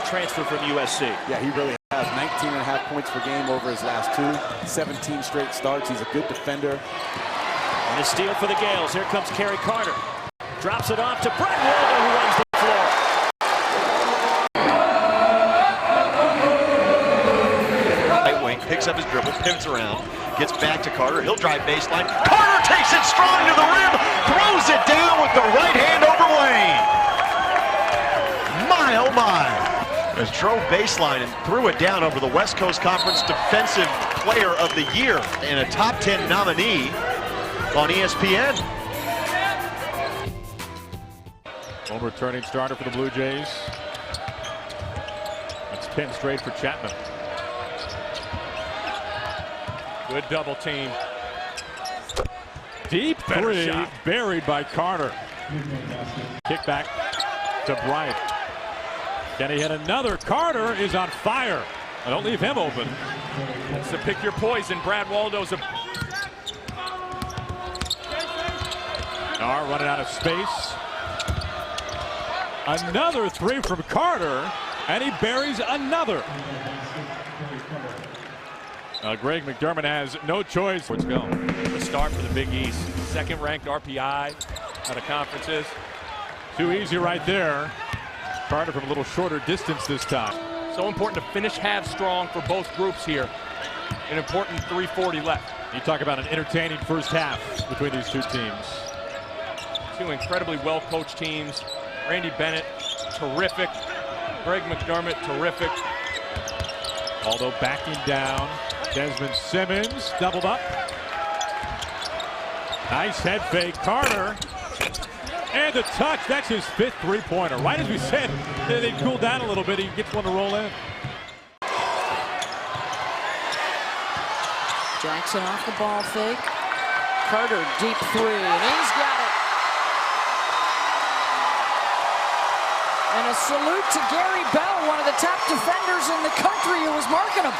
the transfer from USC. Yeah, he really has 19.5 points per game over his last 2, 17 straight starts. He's a good defender. And a steal for the Gales. Here comes Kerry Carter. Drops it off to Brett Waldo, who runs the floor. Right wing, picks up his dribble, pivots around, gets back to Carter. He'll drive baseline. Carter takes it strong to the rim, throws it down with the right hand over Wayne. My, oh my. As drove baseline and threw it down over the West Coast Conference Defensive Player of the Year and a top 10 nominee on ESPN. Home returning starter for the Blue Jays. That's 10 straight for Chapman. Good double team. Deep three, shot. Buried by Carter. Kick back to Bryant. Can he hit another? Carter is on fire. Don't leave him open. So pick your poison. Brad Waldo's running out of space. Another three from Carter, and he buries another. Greg McDermott has no choice. Let's go. The start for the Big East. Second-ranked RPI out of conferences. Too easy right there. Carter from a little shorter distance this time. So important to finish half strong for both groups here. An important 3:40 left. You talk about an entertaining first half between these two teams. Two incredibly well-coached teams. Randy Bennett, terrific. Greg McDermott, terrific. Although backing down, Desmond Simmons doubled up. Nice head fake, Carter. And the touch, that's his 5th three-pointer. Right as we said, they cool down a little bit, he gets one to roll in. Jackson off the ball fake. Carter, deep three, and he's got it. And a salute to Gary Bell, one of the top defenders in the country, who was marking him.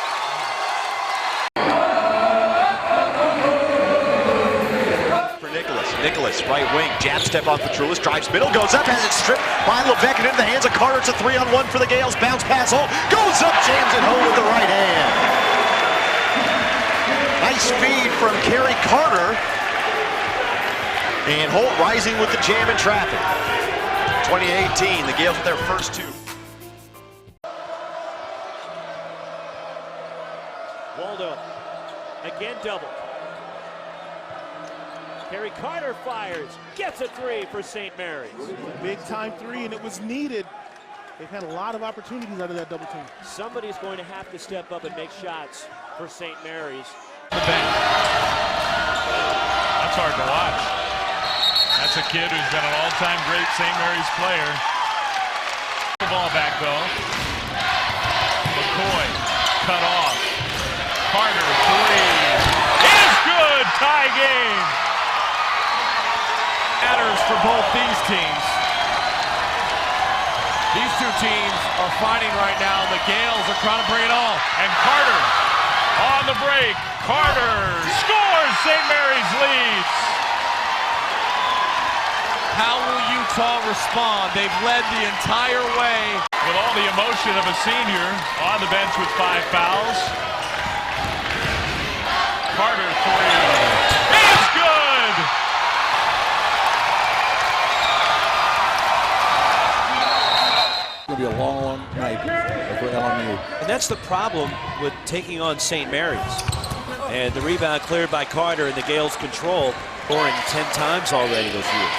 Nicholas, right wing, jab step on Petrulis, drives middle, goes up, has it stripped by Levesque and into the hands of Carter. It's a 3-on-1 for the Gales. Bounce pass, Holt goes up, jams it home with the right hand. Nice speed from Kerry Carter. And Holt rising with the jam in traffic. 2018, the Gales with their first 2. Waldo again doubled. Kerry Carter fires, gets a 3 for St. Mary's. Big time 3, and it was needed. They've had a lot of opportunities out of that double team. Somebody's going to have to step up and make shots for St. Mary's. That's hard to watch. That's a kid who's been an all-time great St. Mary's player. The ball back though. McCoy cut off. Carter 3. It's good. Tie game. Matters for both these teams. These two teams are fighting right now. The Gales are trying to bring it all. And Carter on the break. Carter scores. St. Mary's leads. How will Utah respond? They've led the entire way. With all the emotion of a senior on the bench with 5 fouls. Carter 3. It's good! It's going to be a long night for LMU. And that's the problem with taking on St. Mary's. And the rebound cleared by Carter, and the Gales control, scoring 10 times already this year.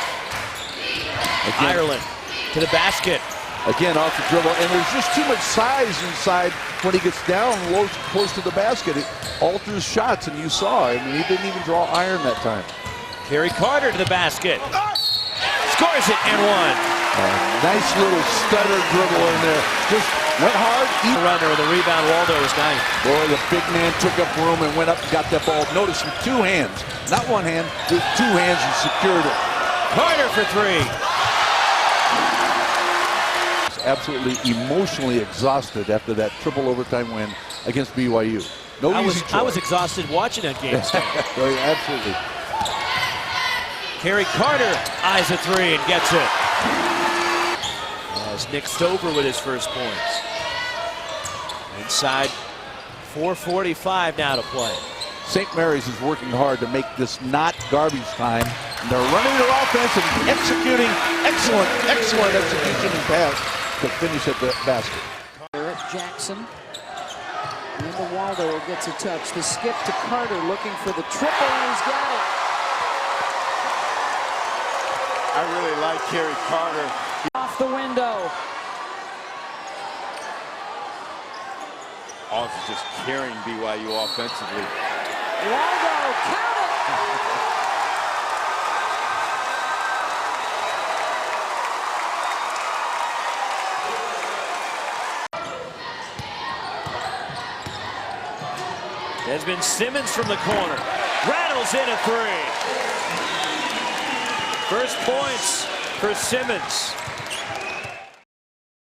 Again, Ireland to the basket. Again, off the dribble, and there's just too much size inside when he gets down close to the basket. It alters shots, and you saw, I mean, he didn't even draw iron that time. Kerry Carter to the basket. Scores it and one. Nice little stutter dribble in there. Just went hard. Runner with the rebound. Waldo was nice. Boy, the big man took up room and went up and got that ball. Notice with 2 hands, not 1 hand, with 2 hands he secured it. Carter for 3. Absolutely emotionally exhausted after that triple overtime win against BYU. No easy choice. I was exhausted watching that game. Well, absolutely. Kerry Carter eyes a 3 and gets it. As Nick Stover with his first points. Inside 4:45 now to play. St. Mary's is working hard to make this not garbage time. And they're running their offense and executing excellent execution and pass to finish at the basket. Eric Jackson. And Waldo gets a touch. The skip to Carter looking for the triple, and he's got it. I really like Kerry Carter. Off the window. Also just carrying BYU offensively. Waldo, count it! Desmond Simmons from the corner. Rattles in a three. First points for Simmons.